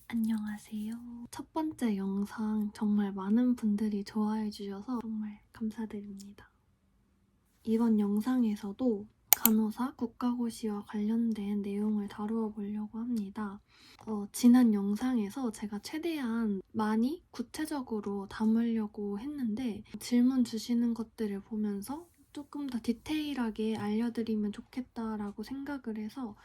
안녕하세요. 첫 번째 영상 정말 많은 분들이 좋아해 주셔서 정말 감사드립니다. 이번 영상에서도 간호사 국가고시와 관련된 내용을 다루어 보려고 합니다. 지난 영상에서 제가 최대한 많이 구체적으로 담으려고 했는데 질문 주시는 것들을 보면서 조금 더 디테일하게 알려드리면 좋겠다라고 생각을 해서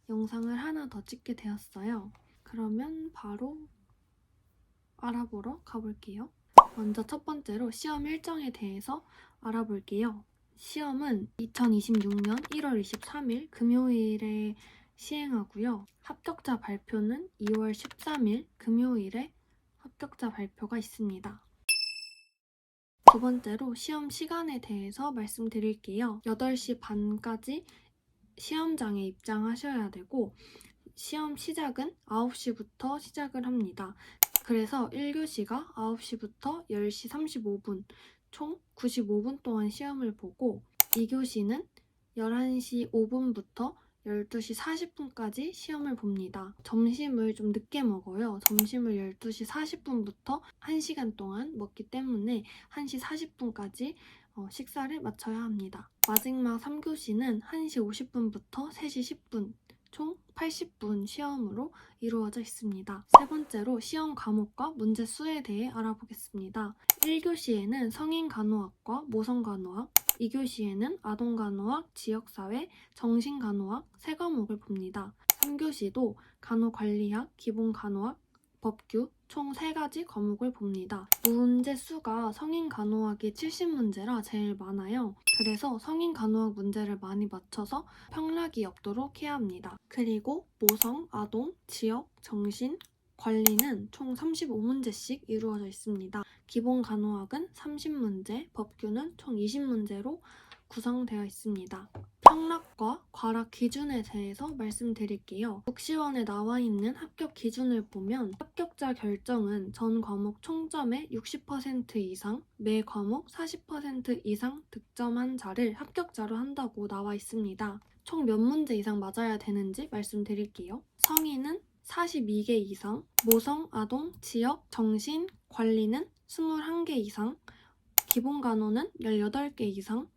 영상을 하나 더 찍게 되었어요. 그러면 바로 알아보러 가볼게요. 먼저 첫 번째로 시험 일정에 대해서 알아볼게요. 시험은 2026년 1월 23일 금요일에 시행하고요. 합격자 발표는 2월 13일 금요일에 합격자 발표가 있습니다. 두 번째로 시험 시간에 대해서 말씀드릴게요. 8시 반까지 시험장에 입장하셔야 되고 시험 시작은 9시부터 시작을 합니다. 그래서 1교시가 9시부터 10시 35분, 총 95분 동안 시험을 보고 2교시는 11시 5분부터 12시 40분까지 시험을 봅니다. 점심을 좀 늦게 먹어요. 점심을 12시 40분부터 1시간 동안 먹기 때문에 1시 40분까지 식사를 마쳐야 합니다. 마지막 3교시는 1시 50분부터 3시 10분, 총 80분 시험으로 이루어져 있습니다. 세 번째로 시험 과목과 문제 수에 대해 알아보겠습니다. 1교시에는 성인간호학과 모성간호학, 2교시에는 아동간호학, 지역사회, 정신간호학 3과목을 봅니다. 3교시도 간호관리학, 기본간호학, 법규 총 3가지 과목을 봅니다. 문제 수가 성인간호학이 70문제라 제일 많아요. 그래서 성인간호학 문제를 많이 맞춰서 평락이 없도록 해야 합니다. 그리고 모성, 아동, 지역, 정신, 관리는 총 35문제씩 이루어져 있습니다. 기본간호학은 30문제, 법규는 총 20문제로 구성되어 있습니다. 평락과 과락 기준에 대해서 말씀드릴게요. 국시원에 나와 있는 합격 기준을 보면 합격자 결정은 전 과목 총점의 60% 이상, 매 과목 40% 이상 득점한 자를 합격자로 한다고 나와 있습니다. 총 몇 문제 이상 맞아야 되는지 말씀드릴게요. 성인은 42개 이상, 모성, 아동, 지역, 정신, 관리는 21개 이상, 기본간호는 18개 이상,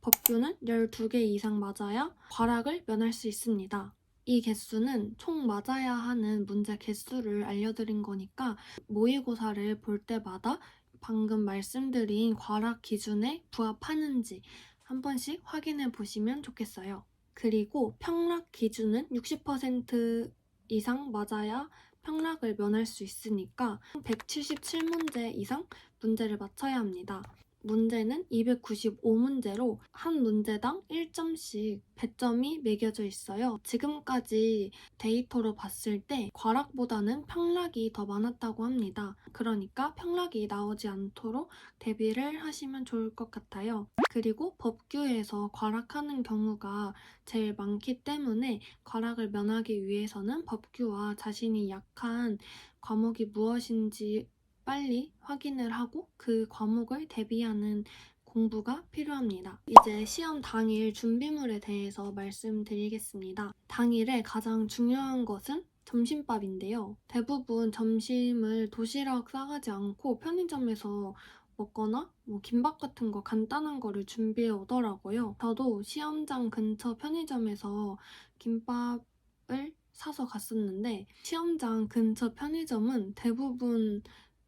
법규는 12개 이상 맞아야 과락을 면할 수 있습니다. 이 개수는 총 맞아야 하는 문제 개수를 알려드린 거니까 모의고사를 볼 때마다 방금 말씀드린 과락 기준에 부합하는지 한 번씩 확인해 보시면 좋겠어요. 그리고 평락 기준은 60% 이상 맞아야 평락을 면할 수 있으니까 177문제 이상 문제를 맞춰야 합니다. 문제는 295문제로 한 문제당 1점씩 배점이 매겨져 있어요. 지금까지 데이터로 봤을 때 과락보다는 평락이 더 많았다고 합니다. 그러니까 평락이 나오지 않도록 대비를 하시면 좋을 것 같아요. 그리고 법규에서 과락하는 경우가 제일 많기 때문에 과락을 면하기 위해서는 법규와 자신이 약한 과목이 무엇인지 빨리 확인을 하고 그 과목을 대비하는 공부가 필요합니다. 이제 시험 당일 준비물에 대해서 말씀드리겠습니다. 당일에 가장 중요한 것은 점심밥인데요. 대부분 점심을 도시락 싸가지 않고 편의점에서 먹거나 김밥 같은 거 간단한 거를 준비해 오더라고요. 저도 시험장 근처 편의점에서 김밥을 사서 갔었는데 시험장 근처 편의점은 대부분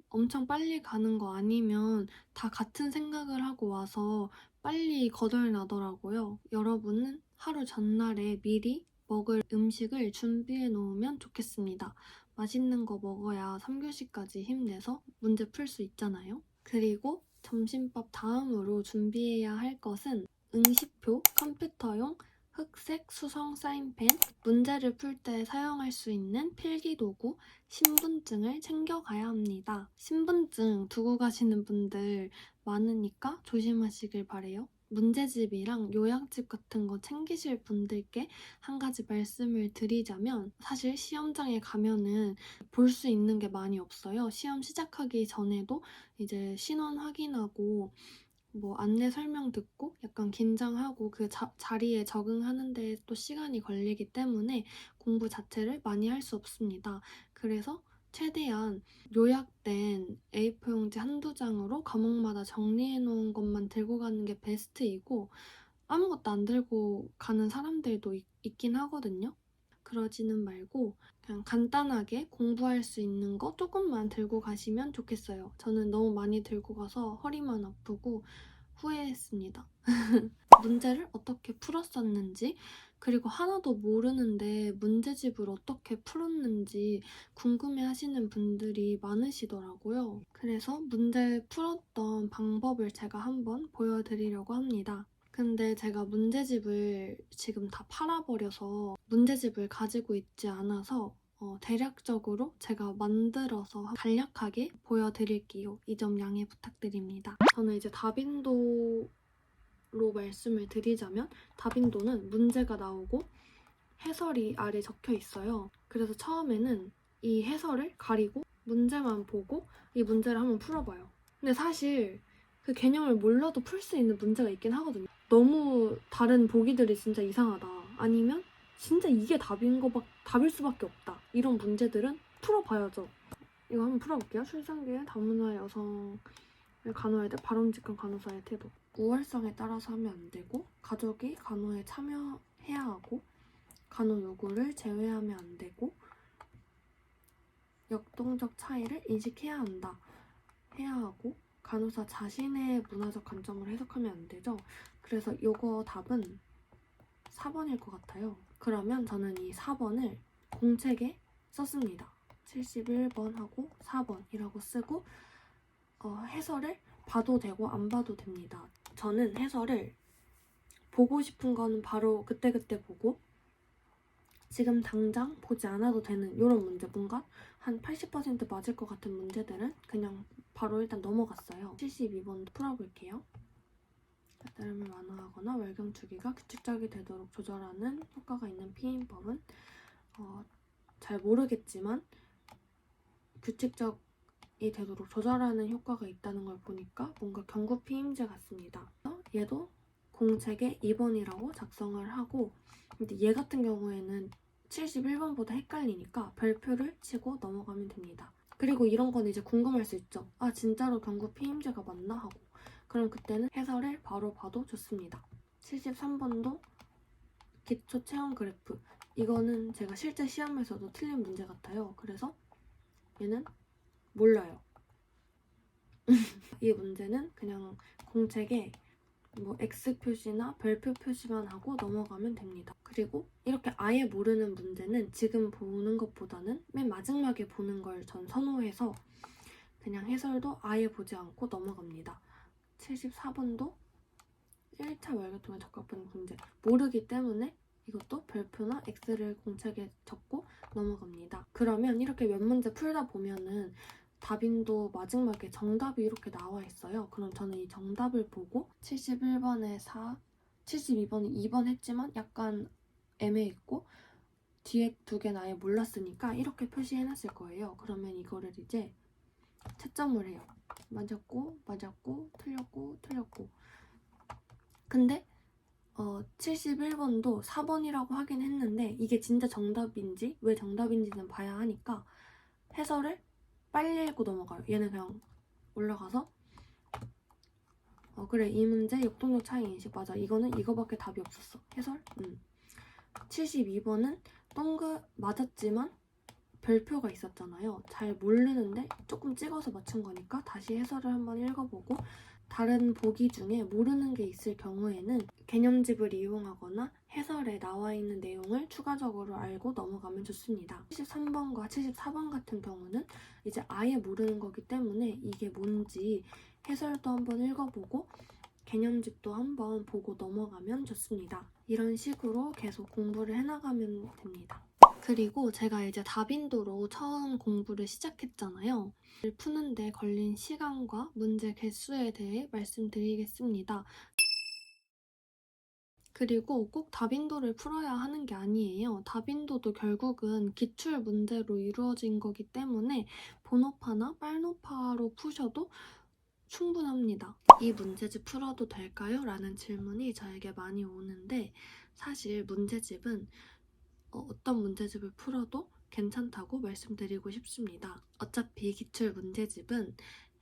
엄청 빨리 가는 거 아니면 다 같은 생각을 하고 와서 빨리 거덜나더라고요. 여러분은 하루 전날에 미리 먹을 음식을 준비해 놓으면 좋겠습니다. 맛있는 거 먹어야 3교시까지 힘내서 문제 풀 수 있잖아요. 그리고 점심밥 다음으로 준비해야 할 것은 응시표, 컴퓨터용 흑색 수성 사인펜, 문제를 풀 때 사용할 수 있는 필기도구, 신분증을 챙겨가야 합니다. 신분증 두고 가시는 분들 많으니까 조심하시길 바래요. 문제집이랑 요약집 같은 거 챙기실 분들께 한 가지 말씀을 드리자면 사실 시험장에 가면은 볼 수 있는 게 많이 없어요. 시험 시작하기 전에도 이제 신원 확인하고 안내 설명 듣고 약간 긴장하고 그 자리에 적응하는 데 또 시간이 걸리기 때문에 공부 자체를 많이 할 수 없습니다. 그래서 최대한 요약된 A4 용지 한두 장으로 과목마다 정리해놓은 것만 들고 가는 게 베스트이고 아무것도 안 들고 가는 사람들도 있긴 하거든요. 그러지는 말고 그냥 간단하게 공부할 수 있는 거 조금만 들고 가시면 좋겠어요. 저는 너무 많이 들고 가서 허리만 아프고 후회했습니다. 문제를 어떻게 풀었었는지, 그리고 하나도 모르는데 문제집을 어떻게 풀었는지 궁금해하시는 분들이 많으시더라고요. 그래서 문제 풀었던 방법을 제가 한번 보여드리려고 합니다. 근데 제가 문제집을 지금 다 팔아버려서 문제집을 가지고 있지 않아서 대략적으로 제가 만들어서 간략하게 보여드릴게요. 이 점 양해 부탁드립니다. 저는 이제 다빈도로 말씀을 드리자면 다빈도는 문제가 나오고 해설이 아래 적혀 있어요. 그래서 처음에는 이 해설을 가리고 문제만 보고 이 문제를 한번 풀어봐요. 근데 사실 그 개념을 몰라도 풀 수 있는 문제가 있긴 하거든요. 너무 다른 보기들이 진짜 이상하다. 아니면 진짜 이게 답일 수밖에 없다. 이런 문제들은 풀어봐야죠. 이거 한번 풀어볼게요. 출산기에 다문화 여성을 간호할 때 바람직한 간호사의 태도. 우월성에 따라서 하면 안 되고 가족이 간호에 참여해야 하고 간호 요구를 제외하면 안 되고 역동적 차이를 인식해야 한다. 해야 하고 간호사 자신의 문화적 관점으로 해석하면 안 되죠. 그래서 이거 답은 4번일 것 같아요. 그러면 저는 이 4번을 공책에 썼습니다. 71번하고 4번이라고 쓰고 해설을 봐도 되고 안 봐도 됩니다. 저는 해설을 보고 싶은 거는 바로 그때그때 보고 지금 당장 보지 않아도 되는 이런 문제, 뭔가 한 80% 맞을 것 같은 문제들은 그냥 바로 일단 넘어갔어요. 72번 풀어볼게요. 따름을 완화하거나 월경 주기가 규칙적이 되도록 조절하는 효과가 있는 피임법은 잘 모르겠지만 규칙적이 되도록 조절하는 효과가 있다는 걸 보니까 뭔가 경구 피임제 같습니다. 얘도 공책에 2번이라고 작성을 하고 근데 얘 같은 경우에는 71번보다 헷갈리니까 별표를 치고 넘어가면 됩니다. 그리고 이런 건 이제 궁금할 수 있죠. 아 진짜로 경구 피임제가 맞나 하고 그럼 그때는 해설을 바로 봐도 좋습니다. 73번도 기초 체험 그래프 이거는 제가 실제 시험에서도 틀린 문제 같아요. 그래서 얘는 몰라요. 이 문제는 그냥 공책에 뭐 X 표시나 별표 표시만 하고 넘어가면 됩니다. 그리고 이렇게 아예 모르는 문제는 지금 보는 것보다는 맨 마지막에 보는 걸 전 선호해서 그냥 해설도 아예 보지 않고 넘어갑니다. 74번도 1차 월계통에 적합한 문제 모르기 때문에 이것도 별표나 X를 공책에 적고 넘어갑니다. 그러면 이렇게 몇 문제 풀다 보면은 답인도 마지막에 정답이 이렇게 나와 있어요. 그럼 저는 이 정답을 보고 71번에 4, 72번에 2번 했지만 약간 애매했고 뒤에 두 개는 아예 몰랐으니까 이렇게 표시해놨을 거예요. 그러면 이거를 이제 채점을 해요. 맞았고, 틀렸고, 틀렸고. 근데 71번도 4번이라고 하긴 했는데 이게 진짜 정답인지 왜 정답인지는 봐야 하니까 해설을 빨리 읽고 넘어가요. 얘는 그냥 올라가서 그래 이 문제 역동적 차이 인식 맞아. 이거는 이거밖에 답이 없었어. 해설? 72번은 맞았지만 별표가 있었잖아요. 잘 모르는데 조금 찍어서 맞춘 거니까 다시 해설을 한번 읽어보고 다른 보기 중에 모르는 게 있을 경우에는 개념집을 이용하거나 해설에 나와 있는 내용을 추가적으로 알고 넘어가면 좋습니다. 73번과 74번 같은 경우는 이제 아예 모르는 거기 때문에 이게 뭔지 해설도 한번 읽어보고 개념집도 한번 보고 넘어가면 좋습니다. 이런 식으로 계속 공부를 해나가면 됩니다. 그리고 제가 이제 다빈도로 처음 공부를 시작했잖아요. 푸는데 걸린 시간과 문제 개수에 대해 말씀드리겠습니다. 그리고 꼭 다빈도를 풀어야 하는 게 아니에요. 다빈도도 결국은 기출 문제로 이루어진 거기 때문에 번호파나 빨노파로 푸셔도 충분합니다. 이 문제집 풀어도 될까요? 라는 질문이 저에게 많이 오는데 사실 문제집은 어떤 문제집을 풀어도 괜찮다고 말씀드리고 싶습니다. 어차피 기출 문제집은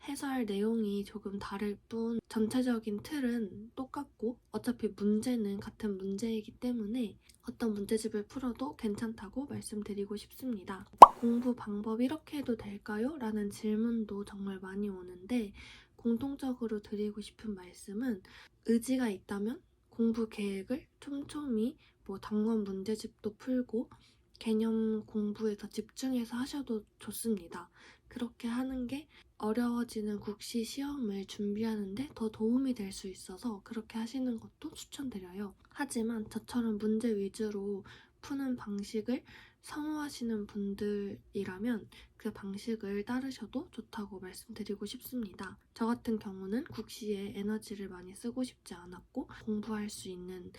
해설 내용이 조금 다를 뿐 전체적인 틀은 똑같고 어차피 문제는 같은 문제이기 때문에 어떤 문제집을 풀어도 괜찮다고 말씀드리고 싶습니다. 공부 방법 이렇게 해도 될까요? 라는 질문도 정말 많이 오는데 공통적으로 드리고 싶은 말씀은 의지가 있다면 공부 계획을 촘촘히 단권 문제집도 풀고 개념 공부에 더 집중해서 하셔도 좋습니다. 그렇게 하는 게 어려워지는 국시 시험을 준비하는데 더 도움이 될 수 있어서 그렇게 하시는 것도 추천드려요. 하지만 저처럼 문제 위주로 푸는 방식을 선호하시는 분들이라면 그 방식을 따르셔도 좋다고 말씀드리고 싶습니다. 저 같은 경우는 국시에 에너지를 많이 쓰고 싶지 않았고 공부할 수 있는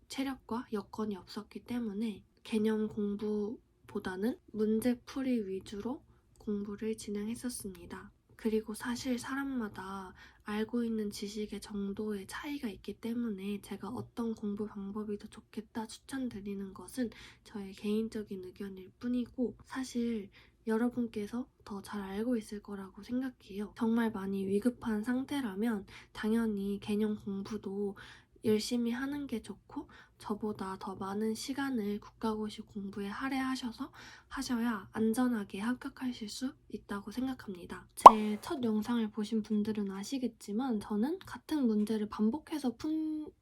체력과 여건이 없었기 때문에 개념 공부보다는 문제풀이 위주로 공부를 진행했었습니다. 그리고 사실 사람마다 알고 있는 지식의 정도의 차이가 있기 때문에 제가 어떤 공부 방법이 더 좋겠다 추천드리는 것은 저의 개인적인 의견일 뿐이고 사실 여러분께서 더 잘 알고 있을 거라고 생각해요. 정말 많이 위급한 상태라면 당연히 개념 공부도 열심히 하는 게 좋고 저보다 더 많은 시간을 국가고시 공부에 하셔야 안전하게 합격하실 수 있다고 생각합니다. 제 첫 영상을 보신 분들은 아시겠지만 저는 같은 문제를 반복해서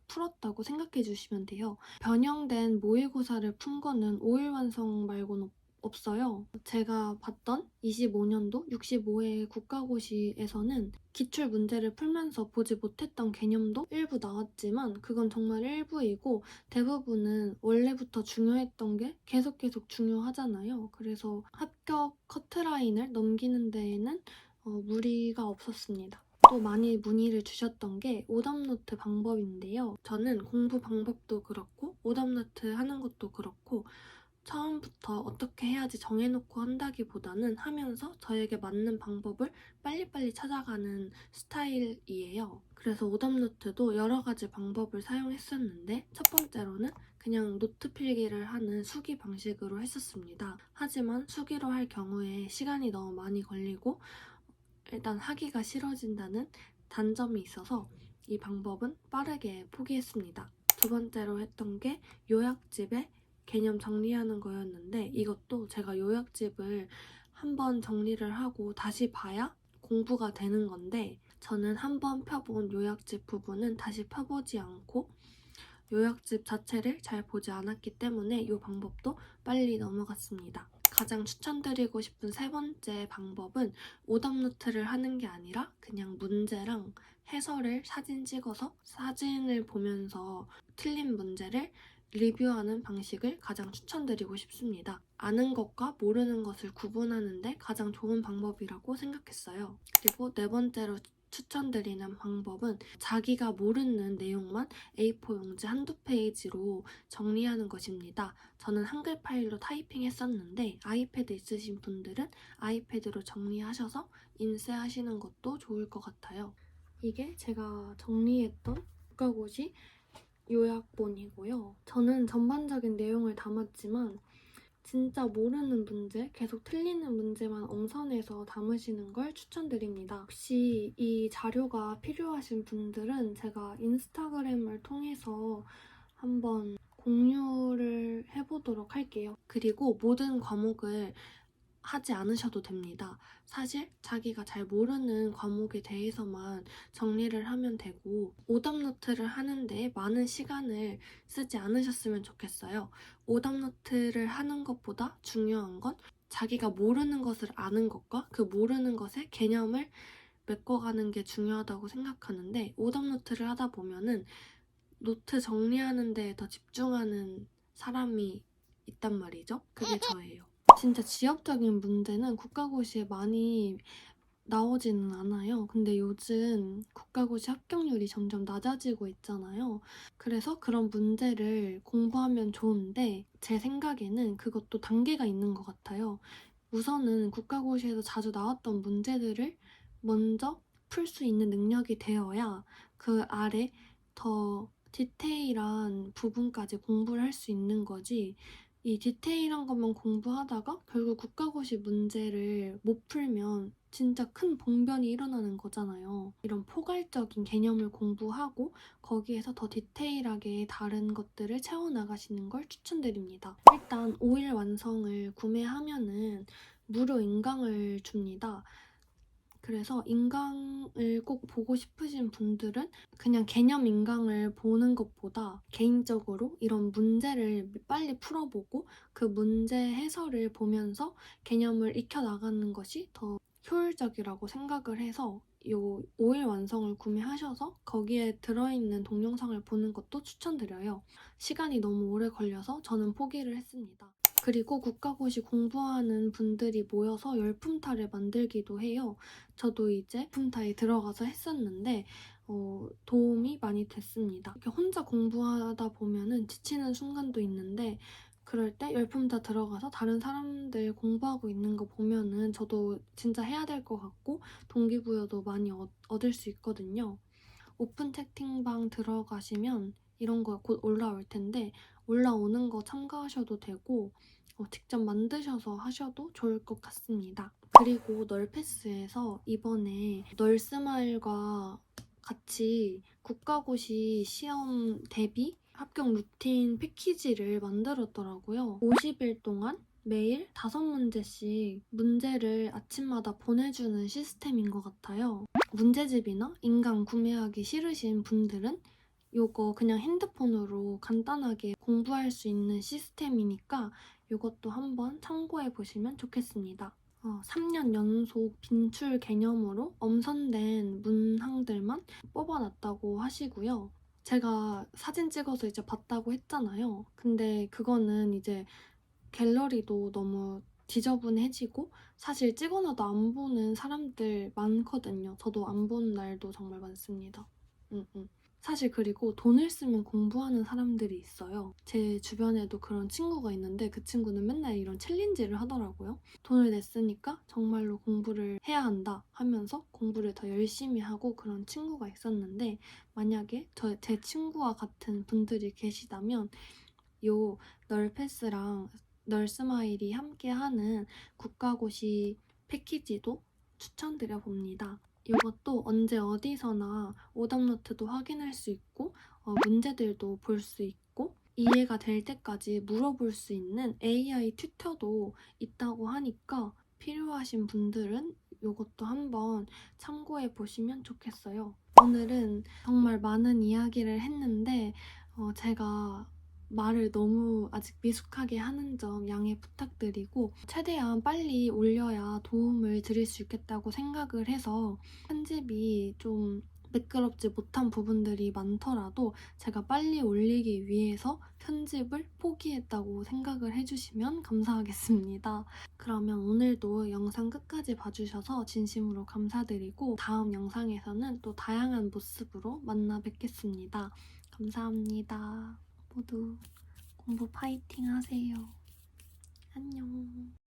풀었다고 생각해 주시면 돼요. 변형된 모의고사를 푼 거는 5일 완성 말고는 없어요. 제가 봤던 25년도 65회 국가고시에서는 기출 문제를 풀면서 보지 못했던 개념도 일부 나왔지만 그건 정말 일부이고 대부분은 원래부터 중요했던 게 계속 중요하잖아요. 그래서 합격 커트라인을 넘기는 데에는 무리가 없었습니다. 또 많이 문의를 주셨던 게 오답노트 방법인데요. 저는 공부 방법도 그렇고 오답노트 하는 것도 그렇고 처음부터 어떻게 해야지 정해놓고 한다기보다는 하면서 저에게 맞는 방법을 빨리빨리 찾아가는 스타일이에요. 그래서 오답노트도 여러 가지 방법을 사용했었는데 첫 번째로는 그냥 노트 필기를 하는 수기 방식으로 했었습니다. 하지만 수기로 할 경우에 시간이 너무 많이 걸리고 일단 하기가 싫어진다는 단점이 있어서 이 방법은 빠르게 포기했습니다. 두 번째로 했던 게 요약집에 개념 정리하는 거였는데 이것도 제가 요약집을 한번 정리를 하고 다시 봐야 공부가 되는 건데 저는 한번 펴본 요약집 부분은 다시 펴보지 않고 요약집 자체를 잘 보지 않았기 때문에 이 방법도 빨리 넘어갔습니다. 가장 추천드리고 싶은 세 번째 방법은 오답노트를 하는 게 아니라 그냥 문제랑 해설을 사진 찍어서 사진을 보면서 틀린 문제를 리뷰하는 방식을 가장 추천드리고 싶습니다. 아는 것과 모르는 것을 구분하는데 가장 좋은 방법이라고 생각했어요. 그리고 네 번째로 추천드리는 방법은 자기가 모르는 내용만 A4 용지 한두 페이지로 정리하는 것입니다. 저는 한글 파일로 타이핑했었는데 아이패드 있으신 분들은 아이패드로 정리하셔서 인쇄하시는 것도 좋을 것 같아요. 이게 제가 정리했던 국가고시 요약본이고요. 저는 전반적인 내용을 담았지만 진짜 모르는 문제, 계속 틀리는 문제만 엄선해서 담으시는 걸 추천드립니다. 혹시 이 자료가 필요하신 분들은 제가 인스타그램을 통해서 한번 공유를 해보도록 할게요. 그리고 모든 과목을 하지 않으셔도 됩니다. 사실 자기가 잘 모르는 과목에 대해서만 정리를 하면 되고 오답노트를 하는데 많은 시간을 쓰지 않으셨으면 좋겠어요. 오답노트를 하는 것보다 중요한 건 자기가 모르는 것을 아는 것과 그 모르는 것의 개념을 메꿔가는 게 중요하다고 생각하는데 오답노트를 하다 보면은 노트 정리하는 데에 더 집중하는 사람이 있단 말이죠. 그게 저예요. 진짜 지역적인 문제는 국가고시에 많이 나오지는 않아요. 근데 요즘 국가고시 합격률이 점점 낮아지고 있잖아요. 그래서 그런 문제를 공부하면 좋은데 제 생각에는 그것도 단계가 있는 것 같아요. 우선은 국가고시에서 자주 나왔던 문제들을 먼저 풀 수 있는 능력이 되어야 그 아래 더 디테일한 부분까지 공부를 할 수 있는 거지 이 디테일한 것만 공부하다가 결국 국가고시 문제를 못 풀면 진짜 큰 봉변이 일어나는 거잖아요. 이런 포괄적인 개념을 공부하고 거기에서 더 디테일하게 다른 것들을 채워나가시는 걸 추천드립니다. 일단 5일 완성을 구매하면은 무료 인강을 줍니다. 그래서 인강을 꼭 보고 싶으신 분들은 그냥 개념 인강을 보는 것보다 개인적으로 이런 문제를 빨리 풀어보고 그 문제 해설을 보면서 개념을 익혀나가는 것이 더 효율적이라고 생각을 해서 이 5일 완성을 구매하셔서 거기에 들어있는 동영상을 보는 것도 추천드려요. 시간이 너무 오래 걸려서 저는 포기를 했습니다. 그리고 국가고시 공부하는 분들이 모여서 열품타를 만들기도 해요. 저도 이제 열품타에 들어가서 했었는데 도움이 많이 됐습니다. 이렇게 혼자 공부하다 보면은 지치는 순간도 있는데 그럴 때 열품타 들어가서 다른 사람들 공부하고 있는 거 보면은 저도 진짜 해야 될 것 같고 동기부여도 많이 얻을 수 있거든요. 오픈 채팅방 들어가시면 이런 거 곧 올라올 텐데 올라오는 거 참가하셔도 되고 직접 만드셔서 하셔도 좋을 것 같습니다. 그리고 널패스에서 이번에 널스마일과 같이 국가고시 시험 대비 합격 루틴 패키지를 만들었더라고요. 50일 동안 매일 5문제씩 문제를 아침마다 보내주는 시스템인 것 같아요. 문제집이나 인강 구매하기 싫으신 분들은 이거 그냥 핸드폰으로 간단하게 공부할 수 있는 시스템이니까 이것도 한번 참고해 보시면 좋겠습니다. 3년 연속 빈출 개념으로 엄선된 문항들만 뽑아놨다고 하시고요. 제가 사진 찍어서 이제 봤다고 했잖아요. 근데 그거는 이제 갤러리도 너무 지저분해지고 사실 찍어놔도 안 보는 사람들 많거든요. 저도 안 보는 날도 정말 많습니다. 사실 그리고 돈을 쓰면 공부하는 사람들이 있어요. 제 주변에도 그런 친구가 있는데 그 친구는 맨날 이런 챌린지를 하더라고요. 돈을 냈으니까 정말로 공부를 해야 한다 하면서 공부를 더 열심히 하고 그런 친구가 있었는데 만약에 제 친구와 같은 분들이 계시다면 요 널패스랑 널스마일이 함께하는 국가고시 패키지도 추천드려봅니다. 이것도 언제 어디서나 오답노트도 확인할 수 있고 문제들도 볼 수 있고 이해가 될 때까지 물어볼 수 있는 AI 튜터도 있다고 하니까 필요하신 분들은 이것도 한번 참고해 보시면 좋겠어요. 오늘은 정말 많은 이야기를 했는데 제가 말을 너무 아직 미숙하게 하는 점 양해 부탁드리고 최대한 빨리 올려야 도움을 드릴 수 있겠다고 생각을 해서 편집이 좀 매끄럽지 못한 부분들이 많더라도 제가 빨리 올리기 위해서 편집을 포기했다고 생각을 해주시면 감사하겠습니다. 그러면 오늘도 영상 끝까지 봐주셔서 진심으로 감사드리고 다음 영상에서는 또 다양한 모습으로 만나 뵙겠습니다. 감사합니다. 모두 공부 파이팅 하세요. 안녕.